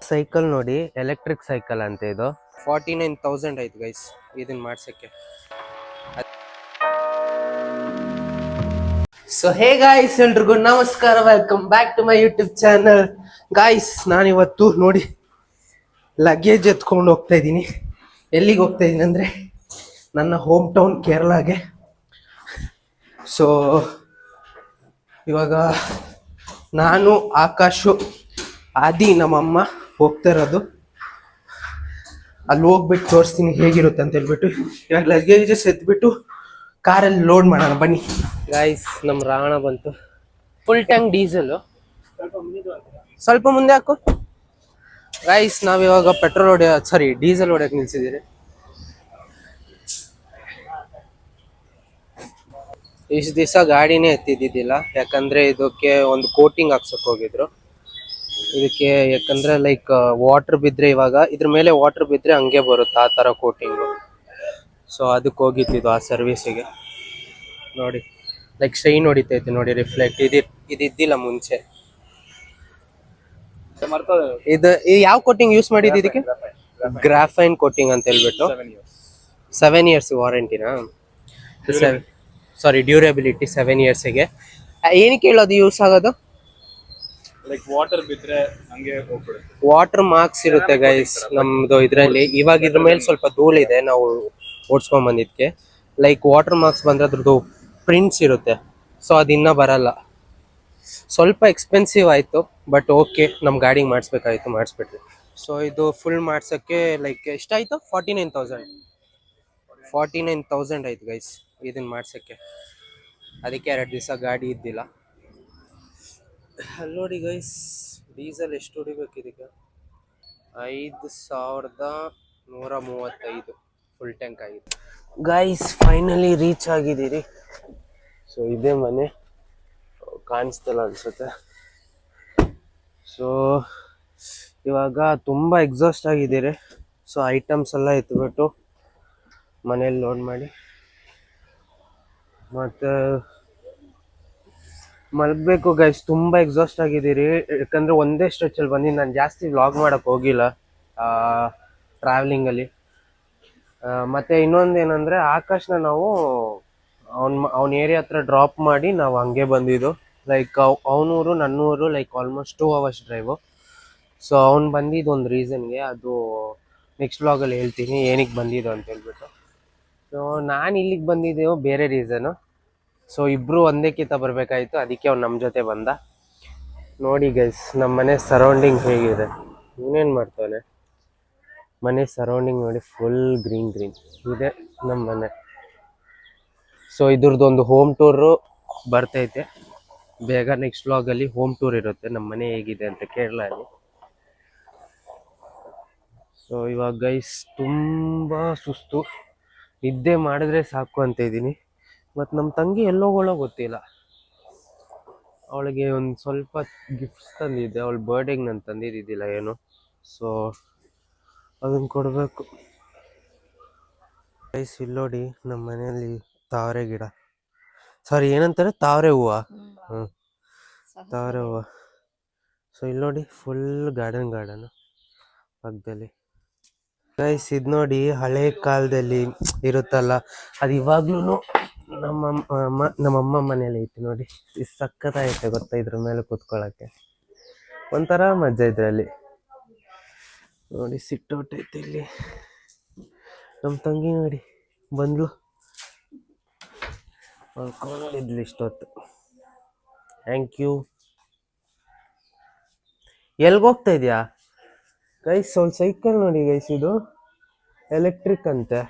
Cycle ನೋಡಿ, electric cycle ಅಂತ ಇದು 49,000 ಆಯ್ತು ಗೈಸ್ ಇದನ್ನ ಮಾಡ್ಸಕ್ಕೆ. ಸೊ ಹೇ ಗಾಯ್ಸ್, ಎಲ್ರಿಗೂ ನಮಸ್ಕಾರ, welcome back to my YouTube channel. Guys, ನಾನಿವತ್ತು ನೋಡಿ ಲಗೇಜ್ ಎತ್ಕೊಂಡು ಹೋಗ್ತಾ ಇದ್ದೀನಿ. ಎಲ್ಲಿಗೆ ಹೋಗ್ತಾ ಇದ್ದೀನಿ ಅಂದರೆ ನನ್ನ ಹೋಮ್ ಟೌನ್ ಕೇರಳಗೆ. ಸೊ ಇವಾಗ ನಾನು, ಆಕಾಶು, ಆದಿ, ನಮ್ಮಮ್ಮ ಹೋಗ್ತಾ ಇರೋದು. ಅಲ್ಲಿ ಹೋಗ್ಬಿಟ್ಟು ತೋರಿಸ್ತೀನಿ ಹೇಗಿರುತ್ತೆ ಅಂತ ಹೇಳ್ಬಿಟ್ಟು. ಇವಾಗ ಲಗೇಜಸ್ ಎತ್ಬಿಟ್ಟು ಕಾರಲ್ಲಿ ಲೋಡ್ ಮಾಡೋಣ ಬನ್ನಿ. ಗಾಯ್ಸ್, ನಮ್ಮ ರಾವಣ ಬಂತು. ಫುಲ್ ಟ್ಯಾಂಕ್ ಡೀಸೆಲು, ಸ್ವಲ್ಪ ಮುಂದೆ ಹಾಕು. ಗಾಯ್ಸ್, ನಾವಿವಾಗ ಪೆಟ್ರೋಲ್ ಡೀಸೆಲ್ ಹೊಡ್ಯಕ್ಕೆ ನಿಲ್ಸಿದ್ದೀರಿ. ಇಷ್ಟು ದಿವಸ ಗಾಡಿನೇ ಎತ್ತಿದ್ದಿದ್ದಿಲ್ಲ, ಯಾಕಂದ್ರೆ ಇದಕ್ಕೆ ಒಂದು ಕೋಟಿಂಗ್ ಹಾಕ್ಸಕ್ ಹೋಗಿದ್ರು. ಇದಕ್ಕೆ ಯಾಕಂದ್ರೆ ಲೈಕ್ ವಾಟರ್ ಬಿದ್ರೆ, ಇವಾಗ ಇದ್ರ ಮೇಲೆ ವಾಟರ್ ಬಿದ್ರೆ ಹಂಗೆ ಬರುತ್ತೆ ಆ ತರ ಕೋಟಿಂಗ್. ಸೊ ಅದಕ್ಕೆ ಹೋಗಿದ್ದು ಆ ಸರ್ವಿಸಿಗೆ. ನೋಡಿ ಲೈಕ್ ಶೈನ್ ಹೊಡಿತೈತೆ ನೋಡಿ, ರಿಫ್ಲೆಕ್ಟ್. ಇದಿದ್ದಿಲ್ಲ ಮುಂಚೆ. ಇದು ಯಾವ ಕೋಟಿಂಗ್ ಯೂಸ್ ಮಾಡಿದ್ದು ಇದಕ್ಕೆ? ಗ್ರಾಫೈನ್ ಕೋಟಿಂಗ್ ಅಂತ ಹೇಳ್ಬಿಟ್ಟು 7 years ವಾರಂಟಿನಾ? ಡ್ಯೂರಬಿಲಿಟಿ 7 yearsಗೆ. ಏನಕ್ಕೆ ಹೇಳೋದು ಯೂಸ್ ಆಗೋದು? ಲೈಕ್ ವಾಟರ್ ಬಿದ್ರೆ ಹಂಗೆ ಹೋಗ್ಬಿಡುತ್ತೆ. ವಾಟರ್ ಮಾರ್ಕ್ಸ್ ಇರುತ್ತೆ ಗೈಸ್ ನಮ್ದು ಇದ್ರಲ್ಲಿ. ಇವಾಗ ಇದ್ರ ಮೇಲೆ ಸ್ವಲ್ಪ ಧೂಳಿದೆ ನಾವು ಓಡಿಸ್ಕೊಂಡ್ ಬಂದಿದ್ಕೆ. ಲೈಕ್ ವಾಟರ್ ಮಾರ್ಕ್ಸ್ ಬಂದ್ರೆ ಅದ್ರದ್ದು ಪ್ರಿಂಟ್ಸ್ ಇರುತ್ತೆ. ಸೊ ಅದಿನ್ನ ಬರಲ್ಲ. ಸ್ವಲ್ಪ ಎಕ್ಸ್ಪೆನ್ಸಿವ್ ಆಯ್ತು, ಬಟ್ ಓಕೆ, ನಮ್ ಗಾಡಿಗೆ ಮಾಡಿಸ್ಬೇಕಾಯ್ತು, ಮಾಡಿಸ್ಬಿಟ್ರಿ. ಸೊ ಇದು ಫುಲ್ ಮಾಡ್ಸಕ್ಕೆ ಲೈಕ್ ಎಷ್ಟಾಯ್ತು? 49,000 ಆಯ್ತು ಗೈಸ್ ಇದನ್ನ ಮಾಡ್ಸಕ್ಕೆ. ಅದಕ್ಕೆ 2 ದಿವಸ ಗಾಡಿ ಇದ್ದಿಲ್ಲ. ಅಲ್ಲಿ ನೋಡಿ ಗೈಸ್, ಡೀಸೆಲ್ ಎಷ್ಟು ಹೊಡಿಬೇಕು ಇದಕ್ಕೆ? 5,135 ಫುಲ್ ಟ್ಯಾಂಕ್ ಆಗಿದೆ. ಗೈಸ್, ಫೈನಲಿ ರೀಚ್ ಆಗಿದ್ದೀರಿ. ಸೊ ಇದೇ ಮನೆ, ಕಾಣಿಸ್ತಲ್ಲ ಅನ್ಸುತ್ತೆ. ಸೊ ಇವಾಗ ತುಂಬ ಎಕ್ಸಾಸ್ಟ್ ಆಗಿದ್ದೀರಿ. ಸೊ ಐಟಮ್ಸ್ ಎಲ್ಲ ಎತ್ಬಿಟ್ಟು ಮನೇಲಿ ಲೋಡ್ ಮಾಡಿ ಮತ್ತೆ ಮಲಗಬೇಕು ಗೈಸ್. ತುಂಬ ಎಕ್ಸಾಸ್ಟ್ ಆಗಿದ್ದೀರಿ, ಯಾಕಂದರೆ ಒಂದೇ ಸ್ಟ್ರೆಚಲ್ಲಿ ಬಂದು ನಾನು ಜಾಸ್ತಿ ವ್ಲಾಗ್ ಮಾಡೋಕ್ಕೆ ಹೋಗಿಲ್ಲ ಟ್ರಾವೆಲಿಂಗಲ್ಲಿ. ಮತ್ತು ಇನ್ನೊಂದೇನೆಂದರೆ, ಆಕಾಶ್ನ ನಾವು ಅವ್ನ ಏರಿಯಾ ಹತ್ರ ಡ್ರಾಪ್ ಮಾಡಿ ನಾವು ಹಂಗೆ ಬಂದಿದ್ದು. ಲೈಕ್ ಅವನೂರು ನನ್ನೂರು like almost 2 hours drive. So ಅವ್ನು ಬಂದಿದ್ದು ಒಂದು ರೀಸನ್ಗೆ, ಅದು ನೆಕ್ಸ್ಟ್ ವ್ಲಾಗಲ್ಲಿ ಹೇಳ್ತೀನಿ ಏನಕ್ಕೆ ಬಂದಿದ್ದು ಅಂತ ಹೇಳ್ಬಿಟ್ಟು. ಸೊ ನಾನು ಇಲ್ಲಿಗೆ ಬಂದಿದ್ದೇವೆ ಬೇರೆ ರೀಸನು. ಸೊ ಇಬ್ಬರು ಒಂದೇ ಕಿತ್ತ ಬರಬೇಕಾಯ್ತು, ಅದಕ್ಕೆ ಅವ್ನು ನಮ್ಮ ಜೊತೆ ಬಂದ. ನೋಡಿ ಗೈಸ್, ನಮ್ಮ ಮನೆ ಸರೌಂಡಿಂಗ್ ಹೇಗಿದೆ. ಇನ್ನೇನು ಮಾಡ್ತಾನೆ, ಮನೆ ಸರೌಂಡಿಂಗ್ ನೋಡಿ, ಫುಲ್ ಗ್ರೀನ್ ಇದೆ ನಮ್ಮ ಮನೆ. ಸೊ ಇದ್ರದ್ದೊಂದು ಹೋಮ್ ಟೂರು ಬರ್ತೈತೆ ಬೇಗ. ನೆಕ್ಸ್ಟ್ ವ್ಲಾಗಲ್ಲಿ ಹೋಮ್ ಟೂರ್ ಇರುತ್ತೆ, ನಮ್ಮ ಮನೆ ಹೇಗಿದೆ ಅಂತ ಕೇರಳಲ್ಲಿ. ಸೊ ಇವಾಗ ಗೈಸ್ ತುಂಬ ಸುಸ್ತು, ನಿದ್ದೆ ಮಾಡಿದ್ರೆ ಸಾಕು ಅಂತ ಇದ್ದೀನಿ. ಮತ್ತು ನಮ್ಮ ತಂಗಿ ಎಲ್ಲೋಗಳೋ ಗೊತ್ತಿಲ್ಲ. ಅವಳಿಗೆ ಒಂದು ಸ್ವಲ್ಪ ಗಿಫ್ಟ್ಸ್ ತಂದಿದ್ದೆ, ಅವಳ ಬರ್ಡೇಗೆ ನಾನು ತಂದಿದ್ದಿದ್ದಿಲ್ಲ ಏನು. ಸೊ ಅದನ್ನು ಕೊಡಬೇಕು. ಗೈಸ್, ಇಲ್ಲಿ ನೋಡಿ, ನಮ್ಮ ಮನೆಯಲ್ಲಿ ತಾವರೆ ಗಿಡ, ಏನಂತಾರೆ, ತಾವರೆ ಹೂವು. ತಾವರೆ ಹೂವು. ಸೊ ಇಲ್ಲಿ ನೋಡಿ, ಫುಲ್ ಗಾರ್ಡನ್ ಪಕ್ಕದಲ್ಲಿ. ಗೈಸ್, ಇದು ನೋಡಿ, ಹಳೆ ಕಾಲದಲ್ಲಿ ಇರುತ್ತಲ್ಲ, ಅದು ಇವಾಗ್ಲೂ ನಮ್ಮಮ್ಮ ಮನೇಲಿ ಐತಿ ನೋಡಿ. ಇದು ಸಕ್ಕತ್ತಾಗೈತೆ ಗೊತ್ತಾ, ಇದ್ರ ಮೇಲೆ ಕೂತ್ಕೊಳ್ಳೋಕ್ಕೆ ಒಂಥರ ಮಜಾ ಇದ್ರಲ್ಲಿ. ನೋಡಿ, ಸಿಟ್ಟೌಟ್ ಐತೆ ಇಲ್ಲಿ. ನಮ್ಮ ತಂಗಿ ನೋಡಿ ಬಂದ್ಲು, ಮಲ್ಕೊಂಡಿದ್ಲು ಇಷ್ಟೊತ್ತು. Thank you. ಎಲ್ಗೋಗ್ತಾ ಇದೆಯಾ ಗೈಸ್? ಒಂದು ಸೈಕಲ್ ನೋಡಿ ಗೈಸ್, ಇದು ಎಲೆಕ್ಟ್ರಿಕ್ ಅಂತೆ.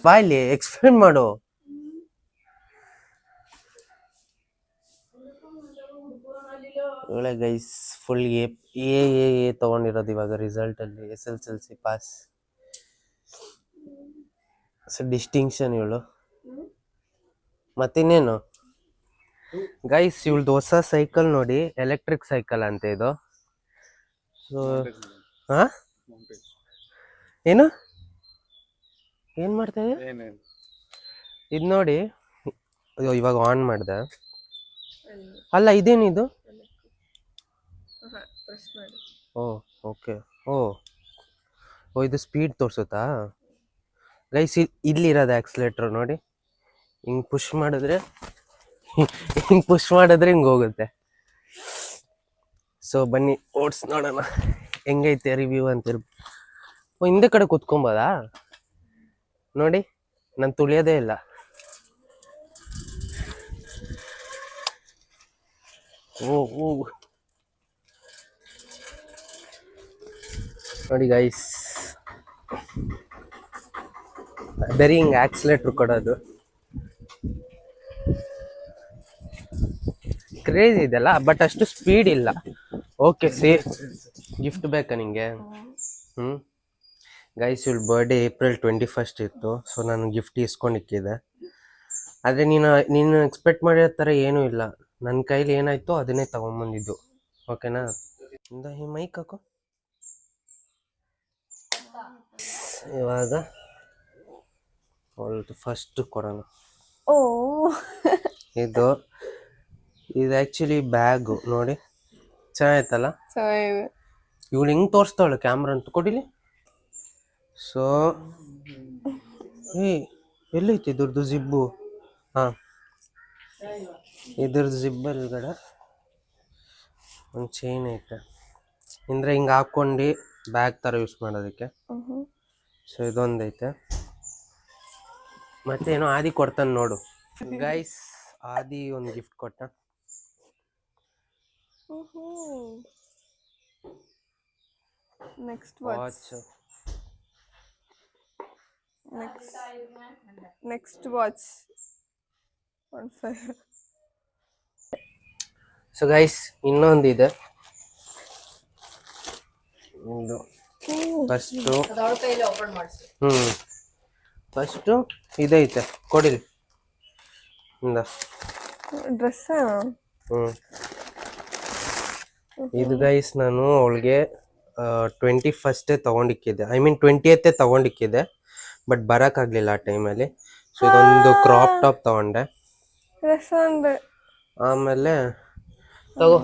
ಬಾಯ್ಲಿ ಎಕ್ಸ್ಪ್ಲೇನ್ ಮಾಡು. ಒಳ್ಳೆ ಗೈಸ್, ಫುಲ್ ಎ ತಗೊಂಡಿರೋದು ಇವಾಗ ರಿಸಲ್ಟಲ್ಲಿ. SSLC pass. ಸೊ ಡಿಸ್ಟಿಂಕ್ಷನ್ ಇವಳು. ಮತ್ತಿನ್ನೇನು ಗೈಸ್, ಇವಳ್ದು ಹೊಸ ಸೈಕಲ್ ನೋಡಿ, ಎಲೆಕ್ಟ್ರಿಕ್ ಸೈಕಲ್ ಅಂತ ಇದು. ಸೊ ಏನು ಮಾಡ್ತಾ ಇದೆ ಇದು ನೋಡಿ. ಇವಾಗ ಆನ್ ಮಾಡ್ದೆ. ಅಲ್ಲ, ಇದೇನಿದು? ಪ್ರೆಸ್ ಮಾಡಿ. ಓ ಓಕೆ. ಓ ಓ ಇದು ಸ್ಪೀಡ್ ತೋರಿಸುತ್ತಾ ಗೈಸ್? ಇಲ್ಲಿರೋದು ಆಕ್ಸಿಲೇಟ್ರ್ ನೋಡಿ, ಹಿಂಗೆ ಪುಷ್ ಮಾಡಿದ್ರೆ ಹಿಂಗೆ ಹೋಗುತ್ತೆ. ಸೊ ಬನ್ನಿ ಓಡ್ಸ್ ನೋಡೋಣ ಹೆಂಗೈತೆ ರಿವ್ಯೂ ಅಂತಿರ್. ಓ ಹಿಂದೆ ಕಡೆ ಕುತ್ಕೊಬೋದಾ ನೋಡಿ, ನಾನು ತುಳಿಯೋದೇ ಇಲ್ಲ. ಓ ಓ ನೋಡಿ ಗೈಸ್, ಬರೀ ಹಿಂಗೆ ಆಕ್ಸಿಲೇಟ್ರ್ ಕೊಡೋದು. ಕ್ರೇಜ್ ಇದೆಲ್ಲ, ಬಟ್ ಅಷ್ಟು ಸ್ಪೀಡ್ ಇಲ್ಲ. Okay safe. ಗಿಫ್ಟ್ ಬೇಕಾ ನಿಂಗೆ? ಗೈಸ್ ಇವಳ ಬರ್ಡೇ ಏಪ್ರಿಲ್ 21 ಇತ್ತು. ಸೊ ನಾನು ಗಿಫ್ಟ್ ಇಸ್ಕೊಂಡಿಕ್ಕಿದೆ. ಆದರೆ ನೀನು ಎಕ್ಸ್ಪೆಕ್ಟ್ ಮಾಡಿರೋ ಥರ ಏನೂ ಇಲ್ಲ. ನನ್ನ ಕೈಲಿ ಏನಾಯ್ತೋ ಅದನ್ನೇ ತಗೊಂಬಂದಿದ್ದು. ಓಕೆನಾ? ಈ ಮೈಕ್ ಹಾಕೋ. ಇವಾಗ ಅವಳದು ಫಸ್ಟ್ ಕೊಡೋಣ. ಓ ಇದು ಆ್ಯಕ್ಚುಲಿ ಬ್ಯಾಗು ನೋಡಿ, ಚೆನ್ನಾಯ್ತಲ್ಲ? ಚೆನ್ನಾಗಿದೆ. ಇವಳು ಹಿಂಗೆ ತೋರಿಸ್ತಾವಳು ಕ್ಯಾಮ್ರಾ ಅಂತ ಕೊಡಿಲಿ. ಸೊ ಎಲ್ಲೈತಿ ಇದ್ರದ್ದು ಜಿಬ್ಬು? ಹಾಂ, ಇದ್ರದ್ದು ಜಿಬ್ಬಲ್ಗಡೆ ಒಂದು ಚೈನ್ ಐತೆ, ಅಂದರೆ ಹಿಂಗೆ ಹಾಕ್ಕೊಂಡು ಬ್ಯಾಗ್ ಥರ ಯೂಸ್ ಮಾಡೋದಕ್ಕೆ. ಸೊ ಇದೊಂದೈತೆ. ಮತ್ತೇನೋ ಆದಿ ಕೊಡ್ತಾನೆ ನೋಡು ಗೈಸ್. ಆದಿ ಒಂದು ಗಿಫ್ಟ್ ಕೊಟ್ಟ. Next watch. Next watch on fire. So guys ಇನ್ನೊಂದಿದೆ. ಇದು ಫಸ್ಟು ಫಸ್ಟು ಇದೈತೆ ಕೊಡಿಲಿ. ಡ್ರೆಸ್. ಇದು ಗೈಸ್ ನಾನು ಅವಳಿಗೆ 21 ತಗೊಂಡಿಕ್ಕಿದ್ದೆ. ಐ ಮೀನ್ 20th ತಗೊಂಡಿಕ್ಕಿದ್ದೆ, ಬಟ್ ಬರೋಕ್ಕಾಗಲಿಲ್ಲ ಆ ಟೈಮಲ್ಲಿ. ಸೊ ಇದೊಂದು ಕ್ರಾಪ್ ಟಾಪ್ ತಗೊಂಡೆ. ಆಮೇಲೆ ತಗೋ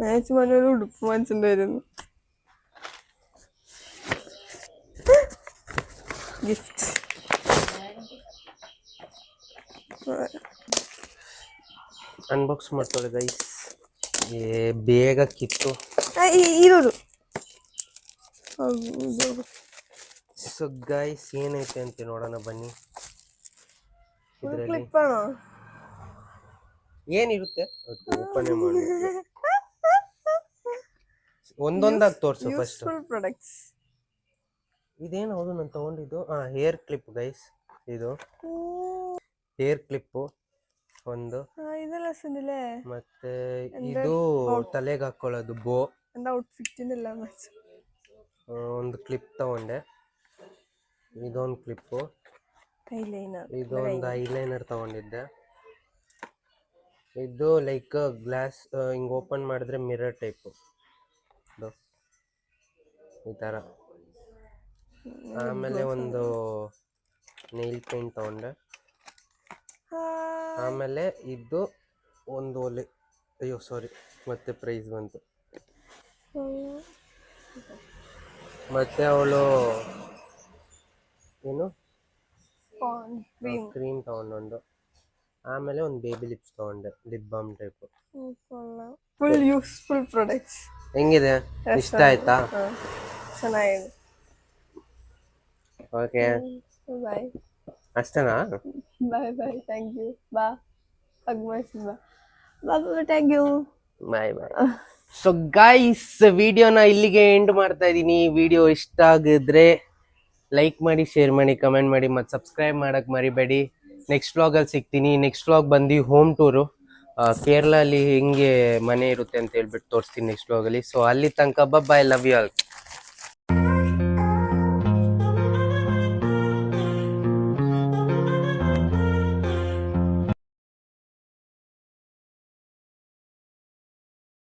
ಮ್ಯಾಚ್ ಮಾಡೋರು ಉಡುಪು ಮಂಚಿಂದಾയിരുന്നു. ಗಿಫ್ಟ್ ಅನ್ಬಾಕ್ಸ್ ಮಾಡ್ಕೊಳ್ಳಿ ಗೈಸ್. ಬೇಗ ಕಿತ್ತು ಇರೋದು. ಸೊ ಗೈಸ್ ಏನೈತೆ ಅಂತ ನೋಡೋಣ ಬನ್ನಿ. ಇದರಲ್ಲಿ ಏನಿರುತ್ತೆ ಓಪನ್ ಮಾಡಿ, ಒಂದೊಂದಾಗಿ ತೋರಿಸು ಫಸ್ಟ್. ಪ್ರಾಡಕ್ಟ್ಸ್ ಇದೇನು ಹೌದು ನಾನು ತಗೊಂಡಿದ್ದು? Hair clip guys. ಇದು ಹೇರ್ ಕ್ಲಿಪ್ಪು ಒಂದು, ಇದೆಲ್ಲ ಸಂದಿಲೆ. ಮತ್ತೆ ಇದು ತಲೆಗೆ ಹಾಕೊಳ್ಳೋದು ಬೋ. ಔಟ್ಫಿಟ್ ಒಂದು ಕ್ಲಿಪ್ ತಗೊಂಡೆ. ಇದೊಂದು ಕ್ಲಿಪ್ಪು. ಇದೊಂದು ಐಲೈನರ್ ತಗೊಂಡಿದ್ದೆ. ಇದು ಲೈಕ್ ಗ್ಲಾಸ್ ಹಿಂಗೆ ಓಪನ್ ಮಾಡಿದ್ರೆ ಮಿರರ್ ಟೈಪು ಈ ಥರ. ಆಮೇಲೆ ಒಂದು ನೈಲ್ ಪೇಂಟ್ ತಗೊಂಡೆ. ಆಮೇಲೆ ಇದು ಒಂದು ಒಲೆ. ಅಯ್ಯೋ ಸಾರಿ, ಮತ್ತೆ ಪ್ರೈಸ್ ಬಂತು. ಮತ್ತೆ ಅವಳು ಏನು ಕ್ರೀಮ್ ತಗೊಂಡೊಂದು. ಆಮೇಲೆ ಒಂದು ಬೇಬಿ ಲಿಪ್ಸ್ ತಗೊಂಡೆ, lip balm type. Full useful products. ಹೆಂಗಿದೆ? ಇಷ್ಟ ಆಯ್ತಾ? ಚೆನ್ನಾಗಿದೆ. Okay bye. ಅಷ್ಟೇನಾ? Bye bye. Thank you. ಬಾ ಹಗ್ ಮಾಡ್ತೀನಿ. ಬಾ ಬಾ. Thank you. Bye bye. So guys ವಿಡಿಯೋನ ಇಲ್ಲಿಗೆ ಎಂಡ್ ಮಾಡ್ತಾ ಇದ್ದೀನಿ. ವಿಡಿಯೋ ಇಷ್ಟ ಆಗಿದ್ರೆ ಲೈಕ್ ಮಾಡಿ, ಶೇರ್ ಮಾಡಿ, ಕಮೆಂಟ್ ಮಾಡಿ, ಮತ್ತು ಸಬ್ಸ್ಕ್ರೈಬ್ ಮಾಡಕ್ಕೆ ಮರಿಬೇಡಿ. ನೆಕ್ಸ್ಟ್ ವ್ಲಾಗಲ್ಲಿ ಸಿಗ್ತೀನಿ. ನೆಕ್ಸ್ಟ್ ವ್ಲಾಗ್ ಬಂದು ಹೋಮ್ ಟೂರು. ಕೇರಳಲ್ಲಿ ಹೆಂಗೆ ಮನೆ ಇರುತ್ತೆ ಅಂತ ಹೇಳ್ಬಿಟ್ಟು ತೋರಿಸ್ತೀನಿ ನೆಕ್ಸ್ಟ್ ವ್ಲಾಗಲ್ಲಿ. ಸೊ ಅಲ್ಲಿ ತನಕ ಬಾಯ್. Love you all.